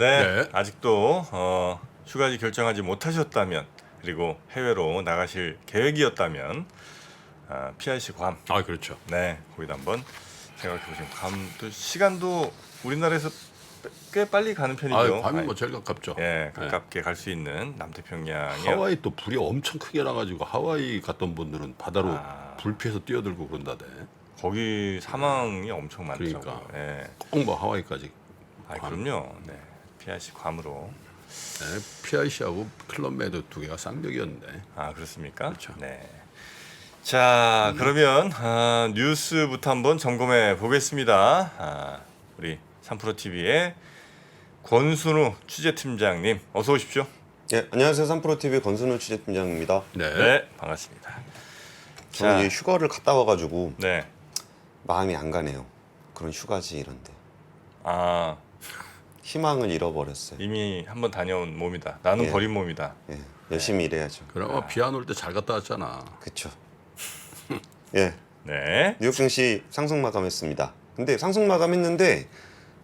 네, 네. 아직도 휴가지 결정하지 못하셨다면 그리고 해외로 나가실 계획이었다면 PRC 괌, 아 그렇죠. 네, 거기도 한번 생각해 보시면 괌도 시간도 우리나라에서 꽤 빨리 가는 편이죠. 괌이 뭐 제일 가깝죠. 예, 가깝게 갈 수 있는 남태평양에 하와이 또 불이 엄청 크게 나가지고 하와이 갔던 분들은 바다로 불 피해서 뛰어들고 그런다대. 거기 사망이 엄청 많더라고요. 그러니까. 예. 꼭 뭐 하와이까지. 그럼요. 네, PRC 괌으로. 네, PIC하고 클럽메이드 두 개가 쌍벽이었는데. 그렇습니까? 그렇죠. 네. 자, 그러면 뉴스부터 한번 점검해 보겠습니다. 우리 3프로 TV의 권순우 취재팀장님, 어서 오십시오. 네, 안녕하세요. 3프로TV 권순우 취재팀장입니다. 네. 네, 반갑습니다. 저는 자. 이제 휴가를 갔다 와가지고 네, 마음이 안 가네요. 그런 휴가지 이런데 희망을 잃어버렸어요. 이미 한번 다녀온 몸이다. 나는 예. 버린 몸이다. 예, 열심히 일해야죠. 그나마 비 안 올 때 잘 갔다 왔잖아. 그렇죠. 예, 네, 뉴욕 증시 상승 마감했습니다. 근데 상승 마감했는데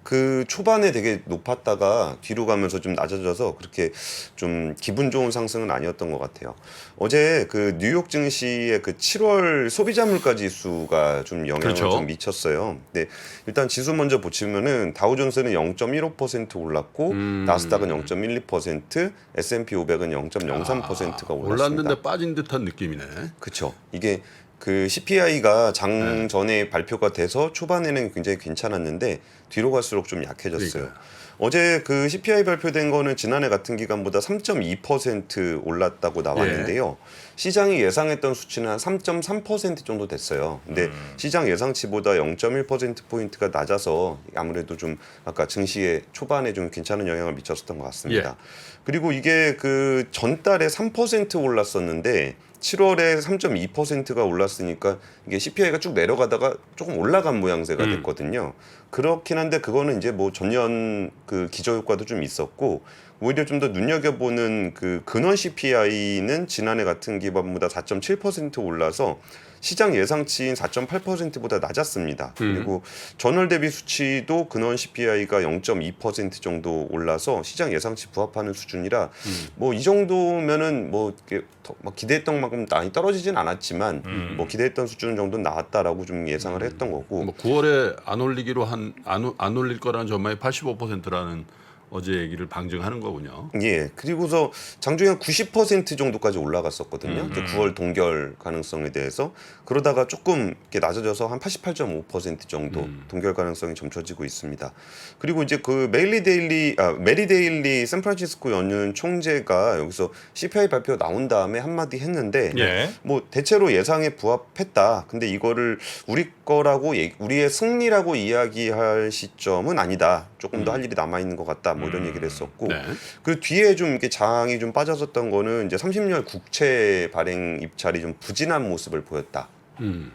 그 초반에 되게 높았다가 뒤로 가면서 좀 낮아져서 그렇게 좀 기분 좋은 상승은 아니었던 것 같아요. 어제 그 뉴욕 증시의 그 7월 소비자 물가 지수가 좀 영향을 그렇죠. 좀 미쳤어요. 근데 일단 지수 먼저 보시면은 다우존스는 0.15% 올랐고 나스닥은 0.12%, S&P 500은 0.03%가 올랐습니다. 올랐는데 빠진 듯한 느낌이네. 그렇죠. 이게 그 CPI가 장 전에 발표가 돼서 초반에는 굉장히 괜찮았는데 뒤로 갈수록 좀 약해졌어요. 그러니까요. 어제 그 CPI 발표된 거는 지난해 같은 기간보다 3.2% 올랐다고 나왔는데요. 시장이 예상했던 수치는 한 3.3% 정도 됐어요. 근데 시장 예상치보다 0.1%포인트가 낮아서 아무래도 좀 아까 증시에 초반에 좀 괜찮은 영향을 미쳤었던 것 같습니다. 그리고 이게 그 전달에 3% 올랐었는데 7월에 3.2%가 올랐으니까 이게 CPI가 쭉 내려가다가 조금 올라간 모양새가 됐거든요. 그렇긴 한데 그거는 이제 뭐 전년 그 기저 효과도 좀 있었고 오히려 좀 더 눈여겨보는 그 근원 CPI는 지난해 같은 기간보다 4.7% 올라서 시장 예상치인 4.8%보다 낮았습니다. 그리고 전월 대비 수치도 근원 CPI가 0.2% 정도 올라서 시장 예상치 부합하는 수준이라 뭐 이 정도면은 뭐 이렇게 막 기대했던 만큼 많이 떨어지진 않았지만 뭐 기대했던 수준 정도 나왔다라고 좀 예상을 했던 거고. 뭐 9월에 안 올리기로 안 올릴 거라는 전망이 85%라는 어제 얘기를 방증하는 거군요. 예. 그리고서 장중에 한 90% 정도까지 올라갔었거든요. 이제 9월 동결 가능성에 대해서 그러다가 조금 이렇게 낮아져서 한 88.5% 정도 동결 가능성이 점쳐지고 있습니다. 그리고 이제 그 메리 데일리 샌프란시스코 연준 총재가 여기서 CPI 발표 나온 다음에 한마디 했는데 예. 뭐 대체로 예상에 부합했다. 근데 이거를 우리 거라고 우리의 승리라고 이야기할 시점은 아니다. 조금 더 할 일이 남아 있는 것 같다. 뭐 이런 얘기를 했었고 네. 그 뒤에 좀 이렇게 장이 좀 빠졌었던 거는 이제 30년 국채 발행 입찰이 좀 부진한 모습을 보였다.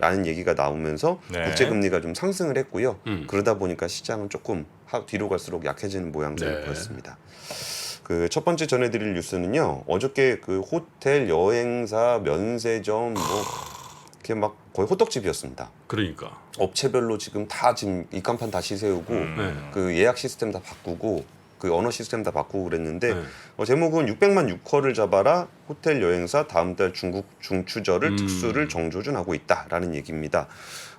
라는 얘기가 나오면서 네. 국채 금리가 좀 상승을 했고요. 그러다 보니까 시장은 조금 뒤로 갈수록 약해지는 모양새를 보였습니다. 그 첫 번째 전해드릴 뉴스는요. 어저께 그 호텔, 여행사, 면세점 뭐 이렇게 막 거의 호떡집이었습니다. 그러니까. 업체별로 지금 입간판 다시 세우고 그 예약 시스템 다 바꾸고 그 언어 시스템 다 바꾸고 그랬는데 제목은 600만 유커를 잡아라 호텔 여행사 다음 달 중국 중추절을 특수를 정조준하고 있다라는 얘기입니다.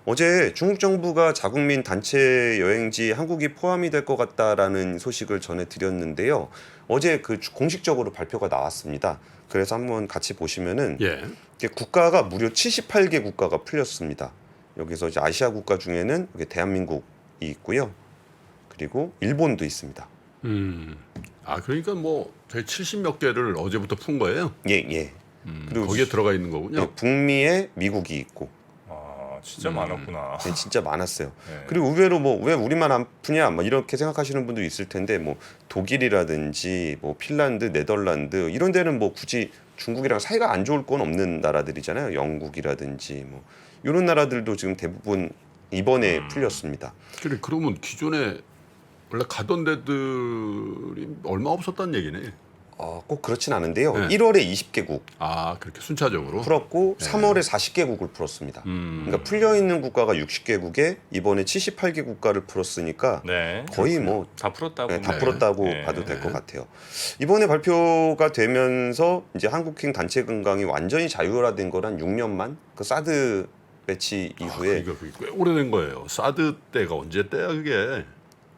어제 중국 정부가 자국민 단체 여행지 한국이 포함이 될 것 같다라는 소식을 전해드렸는데요. 어제 그 공식적으로 발표가 나왔습니다. 그래서 한번 같이 보시면은 이게 국가가 무려 78개 국가가 풀렸습니다. 여기서 이제 아시아 국가 중에는 이게 대한민국이 있고요. 그리고 일본도 있습니다. 그러니까 뭐 70몇 개를 어제부터 푼 거예요. 예. 그리고 거기에 들어가 있는 거군요. 예, 북미에 미국이 있고. 진짜 많았구나. 네, 진짜 많았어요. 네. 그리고 의외로 뭐 왜 우리만 안 푸냐 뭐 이렇게 생각하시는 분도 있을 텐데 뭐 독일이라든지 뭐 핀란드, 네덜란드 이런 데는 뭐 굳이 중국이랑 사이가 안 좋을 건 없는 나라들이잖아요. 영국이라든지 뭐 이런 나라들도 지금 대부분 이번에 풀렸습니다. 그래 그러면 기존에 원래 가던 데들이 얼마 없었다는 얘기네. 꼭 그렇진 않은데요. 네. 1월에 20개국 아 그렇게 순차적으로. 풀었고 네. 3월에 40개국을 풀었습니다. 그러니까 풀려 있는 국가가 60개국에 이번에 78개 국가를 풀었으니까 네. 거의 뭐 다 풀었다고. 네, 다 네. 풀었다고 네. 봐도 될 것 같아요. 이번에 발표가 되면서 이제 한국행 단체 관광이 완전히 자율화된 거란 6년만 그 사드 배치 이후에 이거 꽤 오래된 거예요. 사드 때가 언제 때야 그게?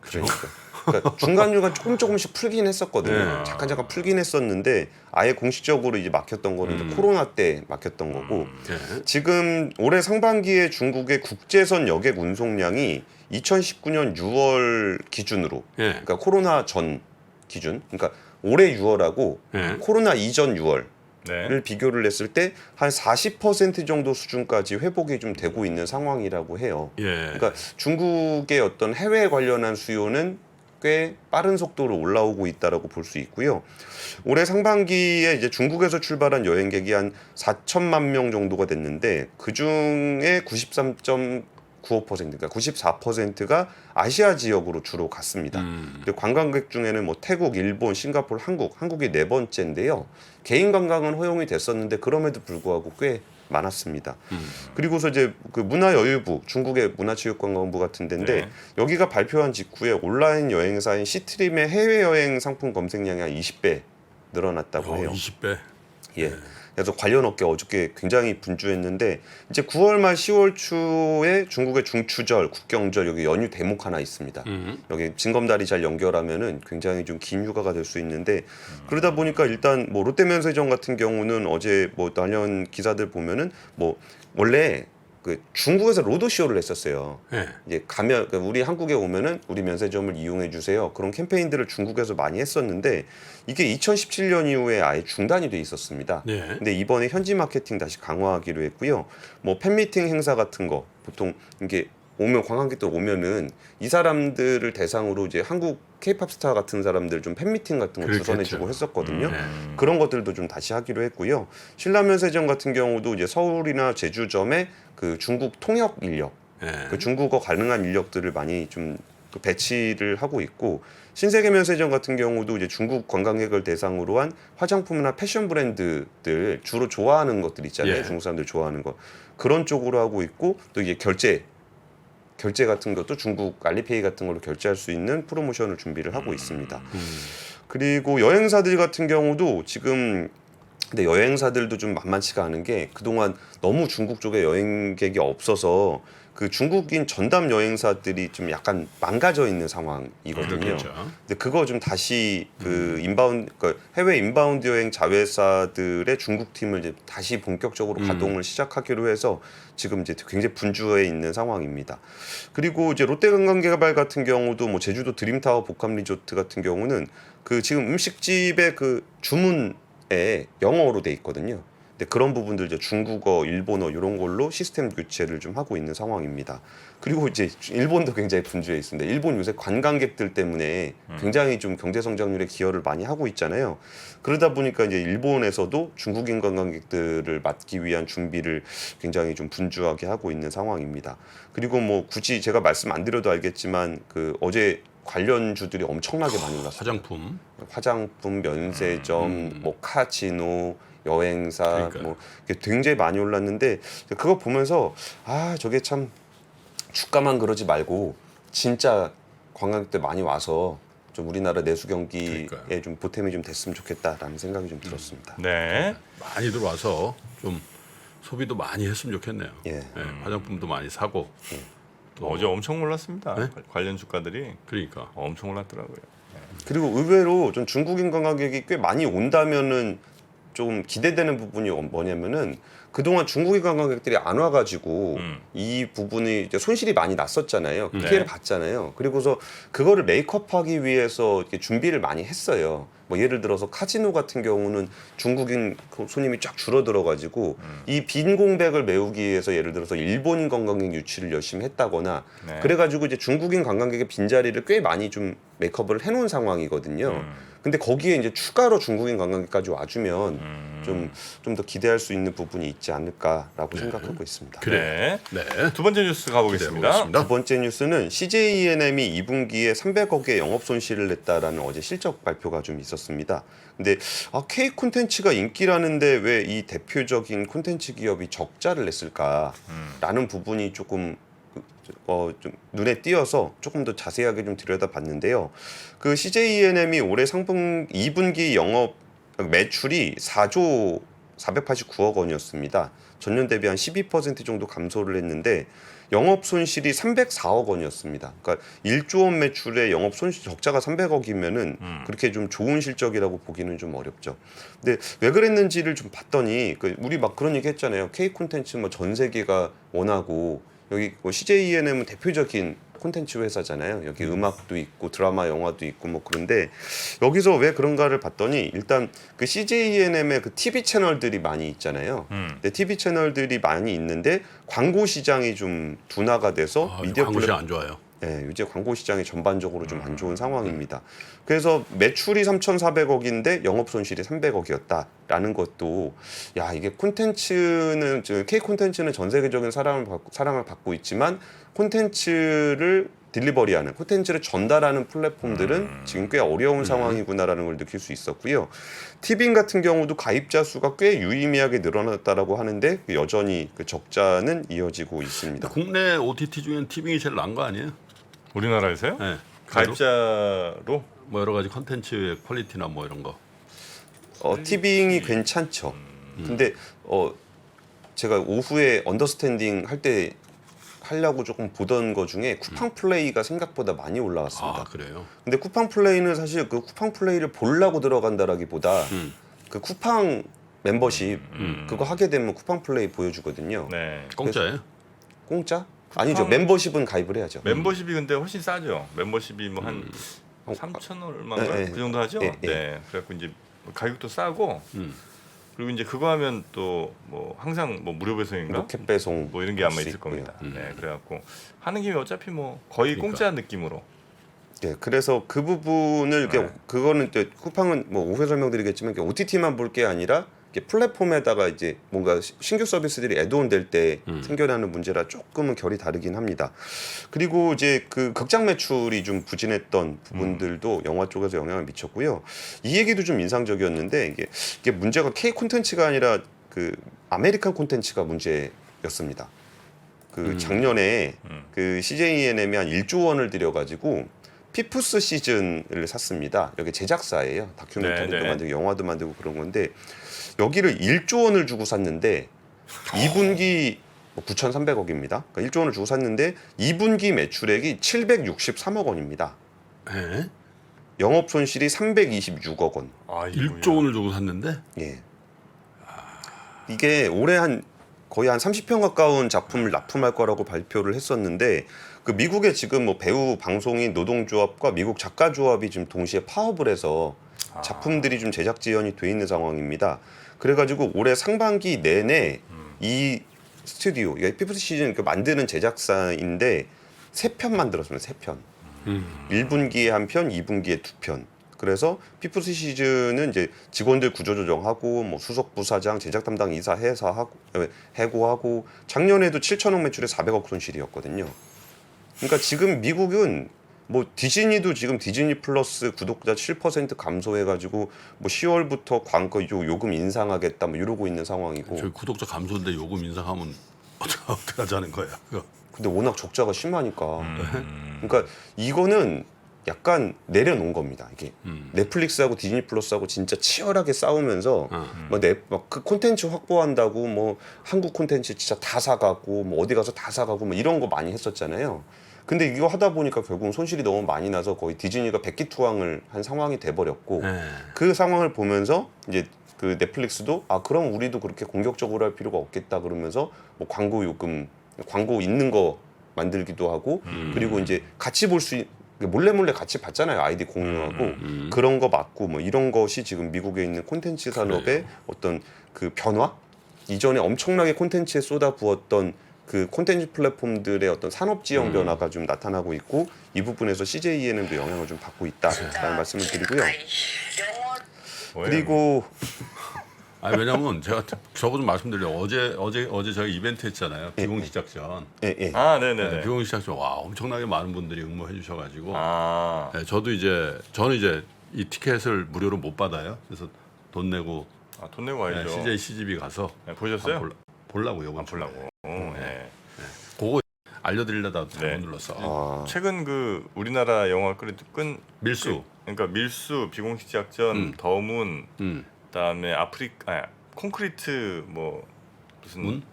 그러니까 중간중간 조금씩 풀긴 했었거든요. 네. 잠깐 풀긴 했었는데 아예 공식적으로 이제 막혔던 거는 이제 코로나 때 막혔던 거고 네. 지금 올해 상반기에 중국의 국제선 여객 운송량이 2019년 6월 기준으로 예. 그러니까 코로나 전 기준 그러니까 올해 6월하고 예. 코로나 이전 6월 네. 를 비교를 했을 때 한 40% 정도 수준까지 회복이 좀 되고 있는 상황이라고 해요. 예. 그러니까 중국의 어떤 해외 관련한 수요는 꽤 빠른 속도로 올라오고 있다라고 볼 수 있고요. 올해 상반기에 이제 중국에서 출발한 여행객이 한 4천만 명 정도가 됐는데 그 중에 93.95% 그러니까 94%가 아시아 지역으로 주로 갔습니다. 근데 관광객 중에는 뭐 태국, 일본, 싱가포르, 한국이 네 번째인데요. 개인 관광은 허용이 됐었는데 그럼에도 불구하고 꽤 많았습니다. 그리고서 이제 그 문화여유부, 중국의 문화체육관광부 같은 데인데 네. 여기가 발표한 직후에 온라인 여행사인 시트림의 해외여행 상품 검색량이 한 20배 늘어났다고 해요. 20배. 예. 그래서 관련 업계 어저께 굉장히 분주했는데 이제 9월 말 10월 초에 중국의 중추절, 국경절 여기 연휴 대목 하나 있습니다. 여기 징검다리 잘 연결하면은 굉장히 좀 긴 휴가가 될 수 있는데 그러다 보니까 일단 뭐 롯데면세점 같은 경우는 어제 뭐 관련 기사들 보면은 뭐 원래 그 중국에서 로드쇼를 했었어요. 예. 이제 가면 그러니까 우리 한국에 오면은 우리 면세점을 이용해 주세요. 그런 캠페인들을 중국에서 많이 했었는데 이게 2017년 이후에 아예 중단이 돼 있었습니다. 네. 근데 이번에 현지 마케팅 다시 강화하기로 했고요. 뭐 팬미팅 행사 같은 거 보통 이게 오면 관광객들 오면은 이 사람들을 대상으로 이제 한국 K-팝 스타 같은 사람들 좀 팬미팅 같은 거 그렇겠죠. 주선해주고 했었거든요. 네. 그런 것들도 좀 다시 하기로 했고요. 신라면세점 같은 경우도 이제 서울이나 제주점에 그 중국 통역 인력, 예. 그 중국어 가능한 인력들을 많이 좀 그 배치를 하고 있고 신세계면세점 같은 경우도 이제 중국 관광객을 대상으로 한 화장품이나 패션 브랜드들 주로 좋아하는 것들 있잖아요. 예. 중국 사람들 좋아하는 거 그런 쪽으로 하고 있고 또 이게 결제 같은 것도 중국 알리페이 같은 걸로 결제할 수 있는 프로모션을 준비를 하고 있습니다. 그리고 여행사들 같은 경우도 지금 근데 여행사들도 좀 만만치가 않은 게 그동안 너무 중국 쪽에 여행객이 없어서 그 중국인 전담 여행사들이 좀 약간 망가져 있는 상황이거든요. 그렇겠죠. 근데 그거 좀 다시 그 인바운드 그러니까 해외 인바운드 여행 자회사들의 중국 팀을 이제 다시 본격적으로 가동을 시작하기로 해서 지금 이제 굉장히 분주해 있는 상황입니다. 그리고 이제 롯데관광개발 같은 경우도 뭐 제주도 드림타워 복합리조트 같은 경우는 그 지금 음식집의 그 주문에 영어로 돼 있거든요. 근데 그런 부분들 이제 중국어, 일본어 이런 걸로 시스템 교체를 좀 하고 있는 상황입니다. 그리고 이제 일본도 굉장히 분주해 있습니다. 일본 요새 관광객들 때문에 굉장히 좀 경제 성장률에 기여를 많이 하고 있잖아요. 그러다 보니까 이제 일본에서도 중국인 관광객들을 맞기 위한 준비를 굉장히 좀 분주하게 하고 있는 상황입니다. 그리고 뭐 굳이 제가 말씀 안 드려도 알겠지만 그 어제 관련주들이 엄청나게 많이 올랐어요. 화장품, 면세점, 뭐 카지노, 여행사 그러니까요. 뭐 이게 굉장히 많이 올랐는데 그거 보면서 아 저게 참 주가만 그러지 말고 진짜 관광객들 많이 와서 좀 우리나라 내수 경기에 그러니까요. 좀 보탬이 좀 됐으면 좋겠다라는 생각이 좀 들었습니다. 네. 많이 들어와서 좀 소비도 많이 했으면 좋겠네요. 예. 화장품도 많이 사고. 또 어제 엄청 올랐습니다. 네? 관련 주가들이 그러니까 엄청 올랐더라고요. 그리고 의외로 좀 중국인 관광객이 꽤 많이 온다면은 좀 기대되는 부분이 뭐냐면은 그동안 중국인 관광객들이 안 와가지고 이 부분이 이제 손실이 많이 났었잖아요. 피해를 봤잖아요. 그리고서 그거를 메이크업하기 위해서 이렇게 준비를 많이 했어요. 뭐 예를 들어서 카지노 같은 경우는 중국인 손님이 쫙 줄어들어가지고 이 빈 공백을 메우기 위해서 예를 들어서 일본인 관광객 유치를 열심히 했다거나 네. 그래가지고 이제 중국인 관광객의 빈자리를 꽤 많이 좀 메이크업을 해놓은 상황이거든요. 근데 거기에 이제 추가로 중국인 관광객까지 와주면 좀 더 기대할 수 있는 부분이 있지 있지 않을까라고 생각하고 있습니다. 그래. 네. 네. 두 번째 뉴스 가보겠습니다. 기대해보겠습니다. 두 번째 뉴스는 CJENM이 2분기에 300억의 영업 손실을 냈다라는 어제 실적 발표가 좀 있었습니다. 근데 K 콘텐츠가 인기라는데 왜 이 대표적인 콘텐츠 기업이 적자를 냈을까라는 부분이 조금 좀 눈에 띄어서 조금 더 자세하게 좀 들여다봤는데요. 그 CJENM이 올해 2분기 영업 매출이 4조 489억 원이었습니다. 전년 대비 한 12% 정도 감소를 했는데 영업 손실이 304억 원이었습니다. 그러니까 1조 원 매출에 영업 손실 적자가 300억이면은 그렇게 좀 좋은 실적이라고 보기는 좀 어렵죠. 근데 왜 그랬는지를 좀 봤더니 우리 막 그런 얘기 했잖아요. K 콘텐츠 뭐 전 세계가 원하고 여기 CJENM은 대표적인 콘텐츠 회사잖아요. 여기 음악도 있고 드라마, 영화도 있고 뭐 그런데 여기서 왜 그런가를 봤더니 일단 그 CJENM의 그 TV 채널들이 많이 있잖아요. 근데 TV 채널들이 많이 있는데 광고 시장이 좀 둔화가 돼서 미디어 광고 시장 안 좋아요. 네, 요새 광고 시장이 전반적으로 좀 안 좋은 상황입니다. 그래서 매출이 3,400억인데 영업 손실이 300억이었다라는 것도 야 이게 콘텐츠는 K 콘텐츠는 전 세계적인 사랑을 받고 있지만 콘텐츠를 딜리버리하는 콘텐츠를 전달하는 플랫폼들은 지금 꽤 어려운 상황이구나라는 걸 느낄 수 있었고요. 티빙 같은 경우도 가입자 수가 꽤 유의미하게 늘어났다라고 하는데 여전히 그 적자는 이어지고 있습니다. 국내 OTT 중엔 티빙이 제일 나은 거 아니에요? 우리나라에서요? 네. 가입자로 뭐 여러 가지 콘텐츠의 퀄리티나 뭐 이런 거. 티빙이 괜찮죠. 근데 제가 오후에 언더스탠딩 할 때 하려고 조금 보던 거 중에 쿠팡 플레이가 생각보다 많이 올라왔습니다. 아 그래요? 근데 쿠팡 플레이는 사실 그 쿠팡 플레이를 보려고 들어간다라기보다 그 쿠팡 멤버십 그거 하게 되면 쿠팡 플레이 보여주거든요. 네. 공짜예요? 공짜? 아니죠. 멤버십은 가입을 해야죠. 멤버십이 근데 훨씬 싸죠. 멤버십이 뭐 한 3천 얼마인가 네, 그 정도 하죠. 네, 네. 네. 그래갖고 이제 가격도 싸고 그리고 이제 그거 하면 또 뭐 항상 뭐 무료 배송인가? 로켓 배송 뭐 이런 게 아마 할수 있을 있고요. 겁니다. 네. 그래갖고 하는 김에 어차피 뭐 거의 그러니까. 공짜 느낌으로. 네, 그래서 그 부분을 네. 그거는 또 쿠팡은 뭐 오후에 설명드리겠지만 OTT만 볼 게 아니라 이렇게 플랫폼에다가 이제 뭔가 신규 서비스들이 애드온 될 때 생겨나는 문제라 조금은 결이 다르긴 합니다. 그리고 이제 그 극장 매출이 좀 부진했던 부분들도 영화 쪽에서 영향을 미쳤고요. 이 얘기도 좀 인상적이었는데 이게 문제가 K 콘텐츠가 아니라 그 아메리칸 콘텐츠가 문제였습니다. 그 작년에 그 CJENM이 한 1조 원을 들여가지고 피프스 시즌을 샀습니다. 여기 제작사예요. 다큐멘터리도 네, 네. 만들고 영화도 만들고 그런 건데 여기를 1조 원을 주고 샀는데 2분기 9,300억입니다. 그러니까 1조 원을 주고 샀는데 2분기 매출액이 763억 원입니다. 네. 영업 손실이 326억 원. 아, 1조 원을 주고 샀는데 예. 이게 올해 거의 한 30편 가까운 작품을 납품할 거라고 발표를 했었는데 그 미국의 지금 뭐 배우 방송인 노동조합과 미국 작가조합이 지금 동시에 파업을 해서 작품들이 좀 제작 지연이 돼 있는 상황입니다. 그래가지고 올해 상반기 내내 이 스튜디오, 피프스 시즌 만드는 제작사인데 3편 만들었습니다. 3편. 1분기에 1편, 2분기에 2편. 그래서 피프스 시즌은 이제 직원들 구조조정하고 뭐 수석 부사장, 제작 담당 이사 해고하고 작년에도 7천억 매출에 400억 손실이었거든요. 그러니까 지금 미국은 뭐 디즈니도 지금 디즈니 플러스 구독자 7% 감소해가지고 뭐 10월부터 광고 요금 인상하겠다 뭐 이러고 있는 상황이고. 저희 구독자 감소인데 요금 인상하면 어떻게 하자는 거야? 그거. 근데 워낙 적자가 심하니까. 그러니까 이거는 약간 내려놓은 겁니다. 이게 넷플릭스하고 디즈니 플러스하고 진짜 치열하게 싸우면서 그 콘텐츠 확보한다고 뭐 한국 콘텐츠 진짜 다 사가고 뭐 어디 가서 다 사가고 뭐 이런 거 많이 했었잖아요. 근데 이거 하다 보니까 결국은 손실이 너무 많이 나서 거의 디즈니가 백기투항을 한 상황이 돼버렸고 그 상황을 보면서 이제 그 넷플릭스도 그럼 우리도 그렇게 공격적으로 할 필요가 없겠다 그러면서 뭐 광고 요금 광고 있는 거 만들기도 하고 그리고 이제 같이 볼 수 몰래 같이 봤잖아요. 아이디 공유하고 그런 거 맞고 뭐 이런 것이 지금 미국에 있는 콘텐츠 산업의 어떤 그 변화 이전에 엄청나게 콘텐츠에 쏟아부었던 그 콘텐츠 플랫폼들의 어떤 산업 지형 변화가 좀 나타나고 있고 이 부분에서 CJENM도 영향을 좀 받고 있다라는 말씀을 드리고요. 그리고 왜냐면 제가 저거 좀 말씀드려 어제 저희 이벤트 했잖아요. 비공시작전. 예, 예. 아, 네네네. 비공시작전 와 엄청나게 많은 분들이 응모해 주셔가지고 아, 네, 저는 이제 이 티켓을 무료로 못 받아요. 그래서 돈 내고 돈 내고 와야죠. CJ CGV 가서 네, 보셨어요? 보려고요. 이번 주에. 보려고. 네. 그거 알려드리려다 잘못 네. 눌렀어. 최근 그 우리나라 영화 그래도 밀수. 그러니까 밀수, 비공식 작전, 더문, 그다음에 콘크리트 뭐 무슨 문?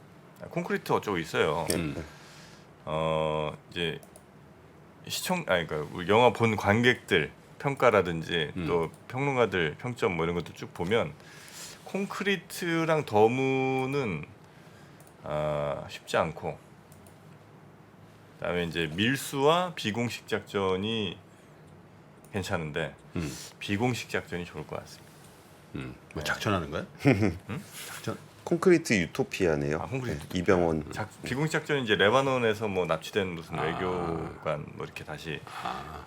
콘크리트 어쩌고 있어요. 음. 이제 그러니까 우리 영화 본 관객들 평가라든지 또 평론가들 평점 뭐 이런 것도 쭉 보면 콘크리트랑 더문은 쉽지 않고 그다음에 이제 밀수와 비공식 작전이 괜찮은데 비공식 작전이 좋을 것 같습니다. 뭐 작전하는 거야? 작전? 콘크리트 유토피아네요. 콘크리트 네, 이병헌. 비공식 작전이 이제 레바논에서 뭐 납치된 무슨 외교관 뭐 이렇게 다시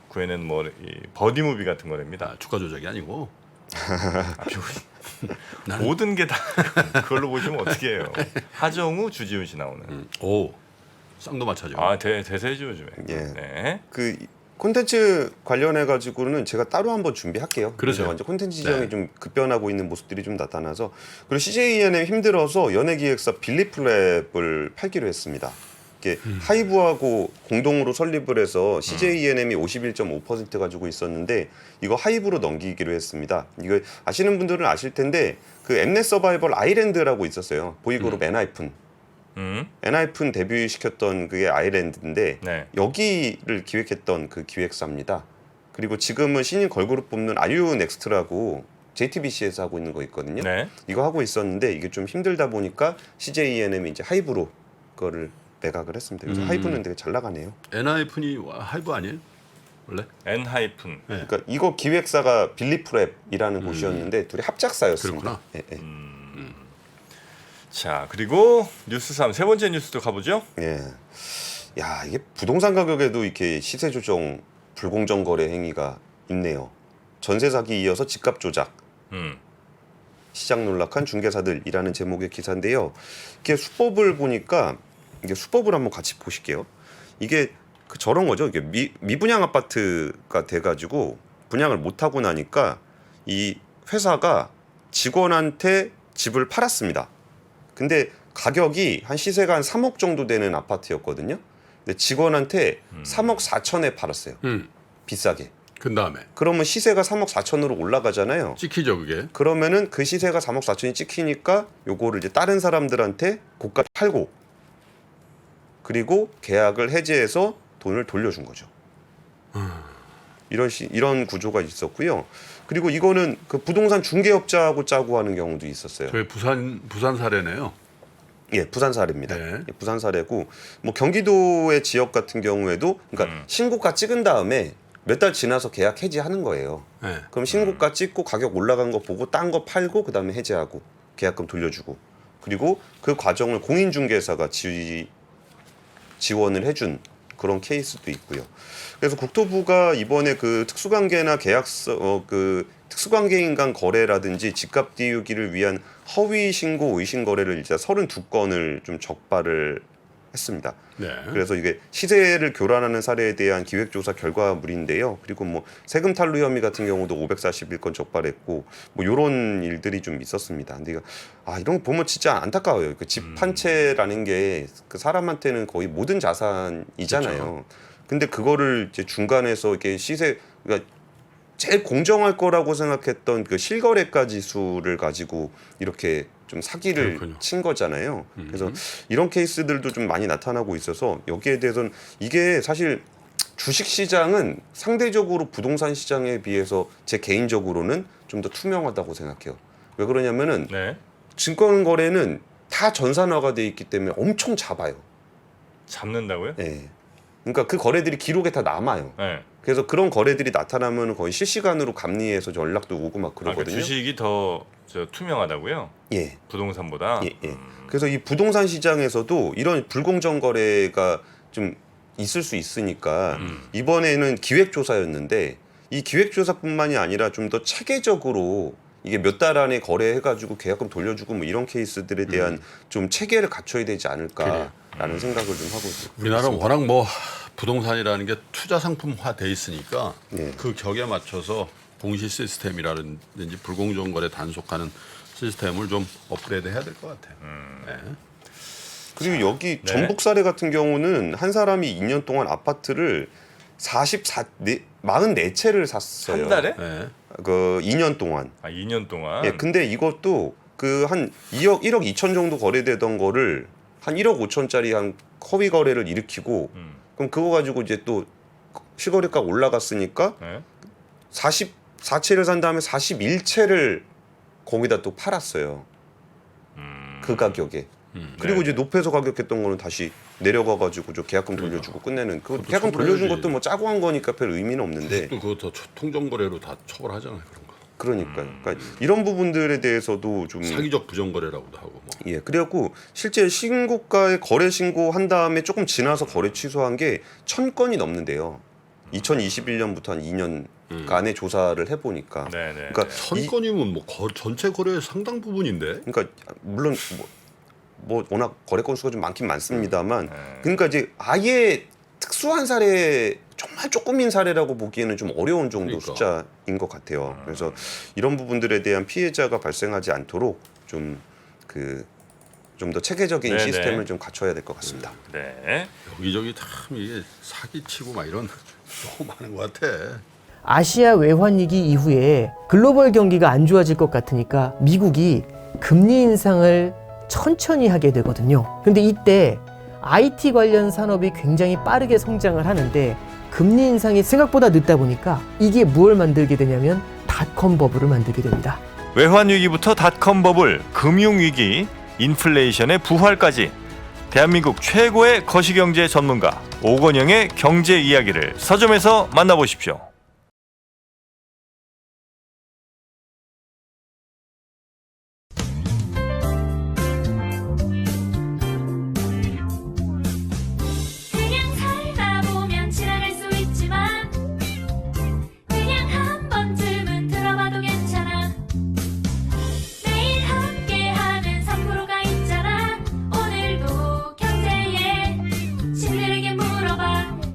구해낸 뭐 이 버디 무비 같은 거랍니다. 주가 조작이 아니고. 모든 게 다 그걸로 보시면 어떻게 해요? 하정우, 주지훈 씨 나오는. 오 쌍도마차죠. 대세죠 요즘에. 예. 네. 그 콘텐츠 관련해 가지고는 제가 따로 한번 준비할게요. 그러세요. 이제 콘텐츠 시장이 네. 좀 급변하고 있는 모습들이 좀 나타나서 그리고 CJ 힘들어서 연예기획사 빌리플랩을 팔기로 했습니다. 이게 하이브하고 공동으로 설립을 해서 CJ&M이 51.5% 가지고 있었는데 이거 하이브로 넘기기로 했습니다. 이거 아시는 분들은 아실 텐데 그 엠넷 서바이벌 아일랜드라고 있었어요. 보이그룹 엔하이픈. 엔하이픈 데뷔시켰던 그게 아일랜드인데 네. 여기를 기획했던 그 기획사입니다. 그리고 지금은 신인 걸그룹 뽑는 아이유 넥스트라고 JTBC에서 하고 있는 거 있거든요. 네. 이거 하고 있었는데 이게 좀 힘들다 보니까 CJ&M이 이제 하이브로 그거를 매각을 했습니다. 그래서 하이브는 되게 잘 나가네요. 엔하이픈이 하이브 아니에요? 원래? 엔하이픈. 네. 그러니까 이거 기획사가 빌리프랩이라는 곳이었는데 둘이 합작사였습니다. 그렇구나. 예, 예. 자, 그리고 뉴스 3 세 번째 뉴스도 가보죠. 예. 야, 이게 부동산 가격에도 이렇게 시세 조정 불공정 거래 행위가 있네요. 전세 사기 이어서 집값 조작. 시장 놀락한 중개사들이라는 제목의 기사인데요. 이게 수법을 보니까 이게 수법을 한번 같이 보실게요. 이게 저런 거죠. 이게 미분양 아파트가 돼가지고 분양을 못 하고 나니까 이 회사가 직원한테 집을 팔았습니다. 근데 가격이 한 시세가 한 3억 정도 되는 아파트였거든요. 근데 직원한테 3억 4천에 팔았어요. 비싸게. 그 다음에 그러면 시세가 3억 4천으로 올라가잖아요. 찍히죠 그게. 그러면은 그 시세가 3억 4천이 찍히니까 요거를 이제 다른 사람들한테 고가 팔고 그리고 계약을 해지해서 돈을 돌려준 거죠. 이런 구조가 있었고요. 그리고 이거는 그 부동산 중개업자하고 짜고 하는 경우도 있었어요. 저희 부산 사례네요. 예, 부산 사례입니다. 네. 예, 부산 사례고 뭐 경기도의 지역 같은 경우에도 그러니까 신고가 찍은 다음에 몇 달 지나서 계약 해지하는 거예요. 네. 그럼 신고가 찍고 가격 올라간 거 보고 딴 거 팔고 그다음에 해지하고 계약금 돌려주고 그리고 그 과정을 공인중개사가 지원을 해준 그런 케이스도 있고요. 그래서 국토부가 이번에 그 특수관계나 계약서 그 특수관계인 간 거래라든지 집값 띄우기를 위한 허위 신고 의심 거래를 이제 32건을 좀 적발을 했습니다. 네. 그래서 이게 시세를 교란하는 사례에 대한 기획조사 결과물인데요. 그리고 뭐 세금 탈루 혐의 같은 경우도 541건 적발했고 뭐 이런 일들이 좀 있었습니다. 근데 이런 거 보면 진짜 안타까워요. 그 집 한 채라는 게 그 사람한테는 거의 모든 자산이잖아요. 그렇죠. 근데 그거를 이제 중간에서 이렇게 그러니까 제일 공정할 거라고 생각했던 그 실거래가 지수를 가지고 이렇게 좀 사기를 그렇군요. 친 거잖아요. 그래서 이런 케이스들도 좀 많이 나타나고 있어서 여기에 대해서는 이게 사실 주식 시장은 상대적으로 부동산 시장에 비해서 제 개인적으로는 좀 더 투명하다고 생각해요. 왜 그러냐면은 네. 증권 거래는 다 전산화가 돼 있기 때문에 엄청 잡아요. 잡는다고요? 예. 그러니까 그 거래들이 기록에 다 남아요. 네. 그래서 그런 거래들이 나타나면 거의 실시간으로 감리해서 연락도 오고 막 그러니까 그러거든요. 주식이 더 투명하다고요? 예. 부동산보다? 예, 예. 그래서 이 부동산 시장에서도 이런 불공정 거래가 좀 있을 수 있으니까 이번에는 기획조사였는데 이 기획조사뿐만이 아니라 좀 더 체계적으로 이게 몇 달 안에 거래해가지고 계약금 돌려주고 뭐 이런 케이스들에 대한 좀 체계를 갖춰야 되지 않을까라는 생각을 좀 하고 있습니다. 우리나라는 워낙 뭐 부동산이라는 게 투자 상품화 돼 있으니까 네. 그 격에 맞춰서 공시 시스템이라든지 불공정 거래 단속하는 시스템을 좀 업그레이드 해야 될 것 같아요. 네. 그리고 여기 전북 사례 같은 경우는 한 사람이 2년 동안 아파트를 44채를 샀어요. 한 달에? 네. 그 2년 동안. 2년 동안. 예, 근데 이것도 그 한 1억 2천 정도 거래되던 거를 한 1억 5천짜리 한 허위 거래를 일으키고 그럼 그거 가지고 이제 또 실거래가 올라갔으니까 네. 44채를 산 다음에 41채를 거기다 또 팔았어요. 그 가격에. 그리고 네. 이제 높여서 가격했던 거는 다시 내려가 가지고 저 계약금 돌려주고 끝내는 그 그것도 계약금 돌려준 처벌해야지. 것도 뭐 짜고 한 거니까 별 의미는 없는데 또 그거 더 통정거래로 다 처벌하잖아요. 그런 거. 그러니까요. 그러니까 이런 부분들에 대해서도 좀 사기적 부정거래라고도 하고 뭐. 예, 그래갖고 실제 신고가에 거래 신고한 다음에 조금 지나서 거래 취소한 게 1,000건이 넘는데요. 2021년부터 한 2년간의 조사를 해보니까. 네네. 그러니까 1,000건이면 뭐 전체 거래의 상당 부분인데. 그러니까 물론 뭐 워낙 거래 건수가 좀 많긴 많습니다만, 네. 그러니까 이제 아예 특수한 사례, 정말 조금인 사례라고 보기에는 좀 어려운 정도 그러니까. 숫자인 것 같아요. 그래서 이런 부분들에 대한 피해자가 발생하지 않도록 좀 더 체계적인 네네. 시스템을 좀 갖춰야 될 것 같습니다. 네. 여기저기 참 이게 사기치고 막 이런 너무 많은 것 같아. 아시아 외환 위기 이후에 글로벌 경기가 안 좋아질 것 같으니까 미국이 금리 인상을 천천히 하게 되거든요. 근데 이때 IT 관련 산업이 굉장히 빠르게 성장을 하는데 금리 인상이 생각보다 늦다 보니까 이게 무엇을 만들게 되냐면 닷컴 버블을 만들게 됩니다. 외환 위기부터 닷컴 버블, 금융 위기, 인플레이션의 부활까지 대한민국 최고의 거시경제 전문가 오건영의 경제 이야기를 서점에서 만나보십시오.